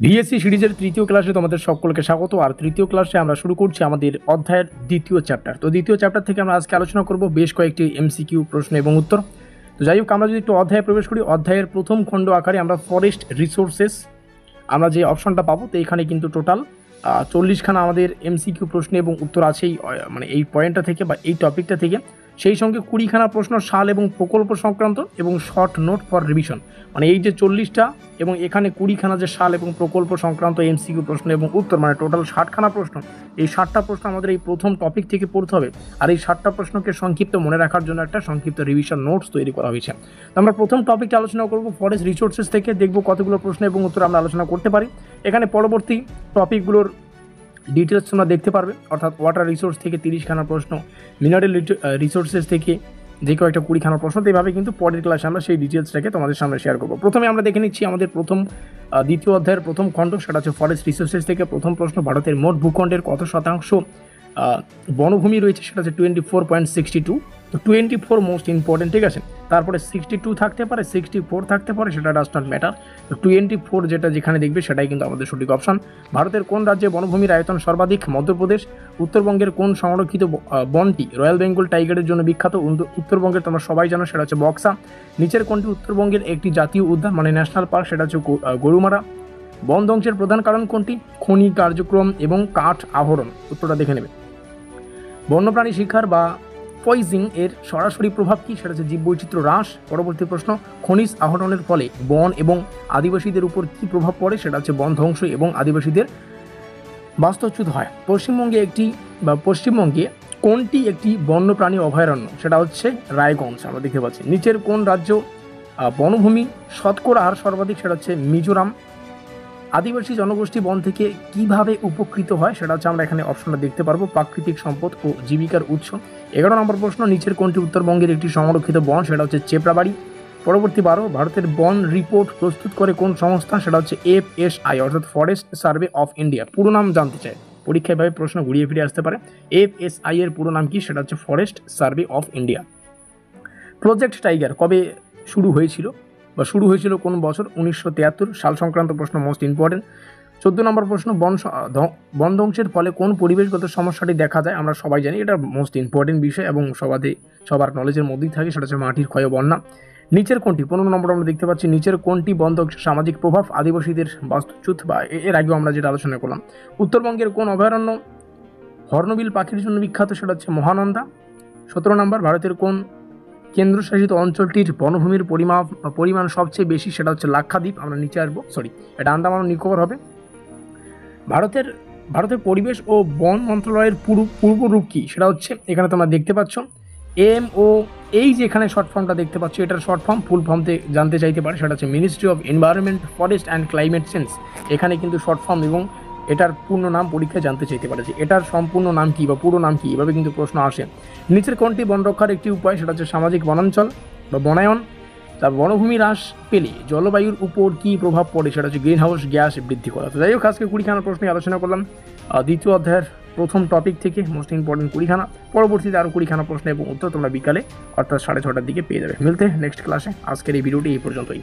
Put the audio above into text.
VSC সিরিজের তৃতীয় ক্লাসে তোমাদের সকলকে স্বাগত। আর তৃতীয় ক্লাসে আমরা শুরু করছি আমাদের অধ্যায়ের দ্বিতীয় চ্যাপ্টার। তো দ্বিতীয় চ্যাপ্টার থেকে আমরা আজকে আলোচনা করব বেশ কয়েকটি এমসিকিউ প্রশ্ন এবং উত্তর। তো যাই হোক, আমরা যদি একটু অধ্যায়ে প্রবেশ করি, অধ্যায়ের প্রথম খণ্ড আকারে আমরা ফরেস্ট রিসোর্সেস আমরা যে অপশনটা পাবো, তো এখানে কিন্তু টোটাল 40খানা আমাদের এমসিকিউ প্রশ্ন এবং উত্তর আছেই, মানে এই পয়েন্টটা থেকে বা এই টপিকটা থেকে। সেই সঙ্গে 20খানা প্রশ্ন সাল এবং প্রকল্প সংক্রান্ত এবং শর্ট নোট ফর রিভিশন, মানে এই যে 40টা এবং এখানে 20খানা যে সাল এবং প্রকল্প সংক্রান্ত এমসিকিউ প্রশ্ন এবং উত্তর, মানে টোটাল 60খানা প্রশ্ন। এই 60টা প্রশ্ন আমাদের এই প্রথম টপিক থেকে পড়তে হবে। আর এই 60টা প্রশ্নকে সংক্ষিপ্ত মনে রাখার জন্য একটা সংক্ষিপ্ত রিভিশন নোটস তৈরি করা হয়েছে। তো আমরা প্রথম টপিকটা আলোচনা করব ফরেস্ট রিসোর্সেস থেকে, দেখব কতগুলো প্রশ্ন এবং উত্তর আমরা আলোচনা করতে পারি। এখানে পরবর্তী টপিকগুলোর ডিটেলস তোমরা দেখতে পারবে, অর্থাৎ ওয়াটার রিসোর্স থেকে 30খানা প্রশ্ন, মিনারেল রিসোর্সেস থেকে যে কয়েকটা 20খানা প্রশ্ন। তো এইভাবে কিন্তু পরের ক্লাসে আমরা সেই ডিটেলসটাকে তোমাদের সামনে শেয়ার করবো। প্রথমে আমরা দেখে নিচ্ছি আমাদের দ্বিতীয় অধ্যায়ের প্রথম খণ্ড, সেটা হচ্ছে ফরেস্ট রিসোর্সেস থেকে। প্রথম প্রশ্ন, ভারতের মোট ভূখণ্ডের কত শতাংশ বনভূমি রয়েছে? সেটা হচ্ছে 24.62। তো 24 মোস্ট ইম্পর্টেন্ট, ঠিক আছে। তারপরে 62 থাকতে পারে, 64 থাকতে পারে, সেটা ডাজ নট ম্যাটার। তো 24 যেটা যেখানে দেখবে সেটাই কিন্তু আমাদের সঠিক অপশন। ভারতের কোন রাজ্যে বনভূমির আয়তন সর্বাধিক? মধ্যপ্রদেশ। উত্তরবঙ্গের কোন সংরক্ষিত বনটি রয়্যাল বেঙ্গল টাইগারের জন্য বিখ্যাত? উত্তরবঙ্গের তোমরা সবাই জানো, সেটা হচ্ছে বক্সা। নিচের কোনটি উত্তরবঙ্গের একটি জাতীয় উদ্যান মানে ন্যাশনাল পার্ক? সেটা হচ্ছে গরুমারা। বন ধ্বংসের প্রধান কারণ কোনটি? খনি কার্যক্রম এবং কাঠ আহরণ। উত্তরটা দেখে নেবে। বন্যপ্রাণী শিকার বা পয়জিং এর সরাসরি প্রভাব কি? সেটা হচ্ছে জীববৈচিত্র্য হ্রাস। পরবর্তী প্রশ্ন, খনিজ আহরণের ফলে বন এবং আদিবাসীদের উপর কি প্রভাব পড়ে? সেটা হচ্ছে বন ধ্বংস এবং আদিবাসীদের বাস্তুচ্যুত হয়। পশ্চিমবঙ্গে কোনটি একটি বন্যপ্রাণী অভয়ারণ্য? সেটা হচ্ছে রায়গঞ্জ, আমরা দেখতে পাচ্ছি। নিচের কোন রাজ্য বনভূমি শতকরা হার সর্বাধিক? সেটা হচ্ছে মিজোরাম। আদিবাসী জনগোষ্ঠী বন থেকে কিভাবে উপকৃত হয়? সেটা হচ্ছে আমরা এখানে অপশনটা দেখতে পারবো, প্রাকৃতিক সম্পদ ও জীবিকার উৎস। 11 নম্বর প্রশ্ন, নিচের কোনটি উত্তরবঙ্গের একটি সংরক্ষিত বন? সেটা হচ্ছে চেপড়াবাড়ি। পরবর্তী 12, ভারতের বন রিপোর্ট প্রস্তুত করে কোন সংস্থা? সেটা হচ্ছে FSI, অর্থাৎ ফরেস্ট সার্ভে অফ ইন্ডিয়া। পুরো নাম জানতে চায়, পরীক্ষায় ভাবে প্রশ্ন ঘুরিয়ে ফিরে আসতে পারে। FSI এর পুরো নাম কি? সেটা হচ্ছে forest survey of India. Project tiger কবে শুরু হয়েছিল কোন বছর? 1973 সাল সংক্রান্ত প্রশ্ন, মোস্ট ইম্পর্টেন্ট। 14 নম্বর প্রশ্ন, বন ধ্বংসের ফলে কোন পরিবেশগত সমস্যাটি দেখা যায়? আমরা সবাই জানি, এটা মোস্ট ইম্পর্টেন্ট বিষয় এবং সবার নলেজের মধ্যেই থাকে, সেটা হচ্ছে মাটির ক্ষয়, বন্যা। নিচের কোনটি, 15 নম্বর আমরা দেখতে পাচ্ছি, নিচের কোনটি বন ধ্বংসের সামাজিক প্রভাব? আদিবাসীদের বাস্তুচ্যুত, বা এর আগেও আমরা যেটা আলোচনা করলাম। উত্তরবঙ্গের কোন অভয়ারণ্য হর্নবিল পাখির জন্য বিখ্যাত? সেটা হচ্ছে মহানন্দা। 17 নম্বর, ভারতের কোন কেন্দ্রশাসিত অঞ্চলটির বনভূমির পরিমাণ সবচেয়ে বেশি? সেটা হচ্ছে লাক্ষাদ্বীপ। আমরা নিচে আসবো, এটা আন্দামান ও নিকোবর হবে। ভারতের পরিবেশ ও বন মন্ত্রণালয়ের পূর্বরূপ কি? সেটা হচ্ছে এখানে তোমরা দেখতে পাচ্ছ এই যে এখানে শর্ট ফর্মটা দেখতে পাচ্ছ, এটার শর্ট ফর্ম, ফুল ফর্মতে জানতে চাইতে পারে, সেটা হচ্ছে ministry of environment, forest and climate change. এখানে কিন্তু শর্ট ফর্ম এবং এটার পূর্ণ নাম পরীক্ষায় জানতে চাইতে পারে যে এটার সম্পূর্ণ নাম কি বা পুরো নাম কি, এভাবে কিন্তু প্রশ্ন আসে। নিচের কোনটি বন রক্ষার একটি উপায়? সেটা হচ্ছে সামাজিক বনাঞ্চল বা বনায়ন। তার বনভূমি হ্রাস পেলে জলবায়ুর উপর কি প্রভাব পড়ে? সেটা হচ্ছে গ্রিন হাউস গ্যাস বৃদ্ধি করা। তো যাই হোক, আজকে 20খানা প্রশ্নে আলোচনা করলাম দ্বিতীয় অধ্যায়ের প্রথম টপিক থেকে, মোস্ট ইম্পর্টেন্ট 20খানা। পরবর্তীতে আরও 20খানা প্রশ্ন এবং উত্তর তোমরা বিকালে অর্থাৎ 6:30টার দিকে পেয়ে যাবে। মিলতে নেক্সট ক্লাসে। আজকের এই ভিডিওটি এই পর্যন্তই।